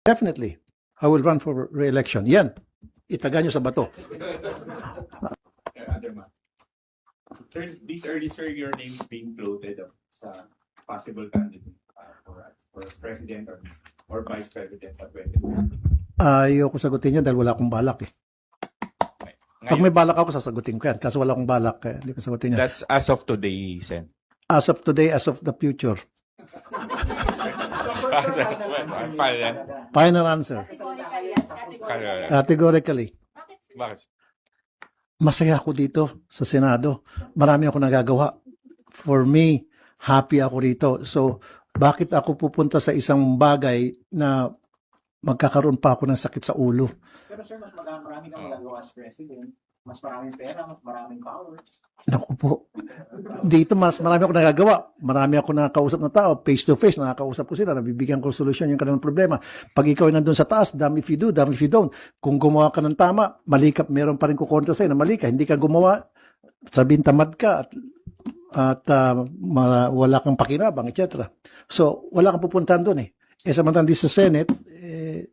Definitely. I will run for re-election. Yan. Itaga nyo sa bato. Sir, this early, sir, your name is being floated sa possible candidate for president or vice president sa 2020. Ayoko sagutin yun dahil wala akong balak eh. Pag may balak ako, sasagutin ko yan. Kaso wala akong balak, kaya hindi ko sagutin yan. That's as of today, Sen. As of today, as of the future. Final answer. Categorically. Bakit? Masaya ako dito sa Senado. Marami ako nagagawa. For me, happy ako rito. So, bakit ako pupunta sa isang bagay na magkakaroon pa ako ng sakit sa ulo? Pero sir, mas marami kang magagawa as president. Mas maraming pera, mas maraming power. Naku po. Dito mas marami ako nagagawa. Marami ako nakakausap na tao. Face to face, nakakausap ko sila. Nabibigyan ko solusyon yung kanilang problema. Pag ikaw ay nandun sa taas, damn if you do, damn if you don't. Kung gumawa ka ng tama, mali ka, meron pa rin kukontra sa'yo na mali ka. Hindi ka gumawa, sabihin tamad ka at wala kang pakinabang, etc. So, wala kang pupuntahan doon eh. Samantalang sa Senate,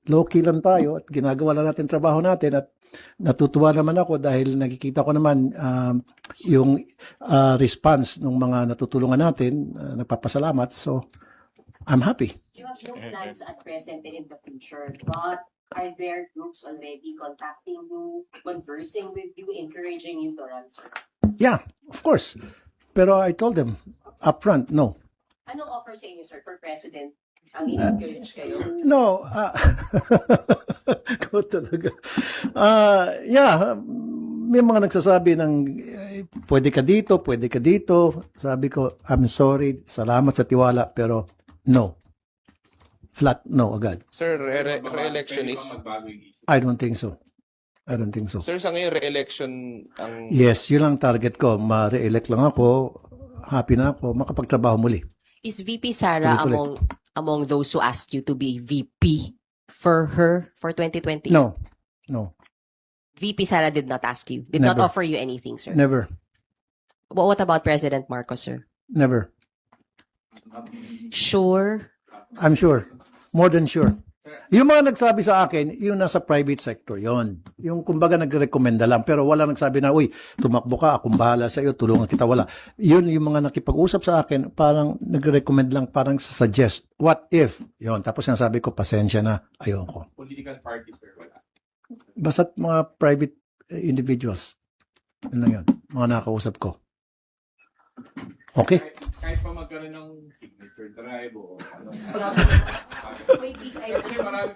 low-key lang tayo at ginagawa lang natin trabaho natin at natutuwa naman ako dahil nakikita ko naman yung response ng mga natutulungan natin, nagpapasalamat. So, I'm happy. You have no plans at present and in the future, but are there groups already contacting you, conversing with you, encouraging you to run, sir? Yeah, of course. Pero I told them upfront, no. Anong offer sa inyo, sir, for president? Ang encourage kayo? No. Ko talaga. Yeah, may mga nagsasabi ng pwede ka dito, pwede ka dito. Sabi ko, I'm sorry, salamat sa tiwala, pero no. Flat no agad. Sir, re-election is... I don't think so. I don't think so. Sir, sa ngayon, re-election ang... Yes, yun lang target ko. Ma-re-elect lang ako. Happy na ako. Makapagtrabaho muli. Is VP Sara Tuloy-tuloy. among those who asked you to be VP for her for 2020? No. No. VP Sara did not ask you, did not Never. offer you anything, sir. Never. What about President Marcos, sir? Never. Sure. I'm sure. More than sure. Yung mga nagsabi sa akin, yung nasa private sector, yon. Yung kumbaga nagrekomenda lang, pero wala nagsabi na, uy, tumakbo ka, akong bahala sa iyo, tulungan kita, wala. Yun yung mga nakipag-usap sa akin, parang nagrecommend lang, parang suggest. What if? Yon. Tapos sinasabi ko, pasensya na, ayoko. Political party, sir, wala. Basta't mga private individuals. Yun lang yun. Mga nakausap ko. Okay. Kahit pa magkaroon ng signature drive o ano. Wait, Kasi marami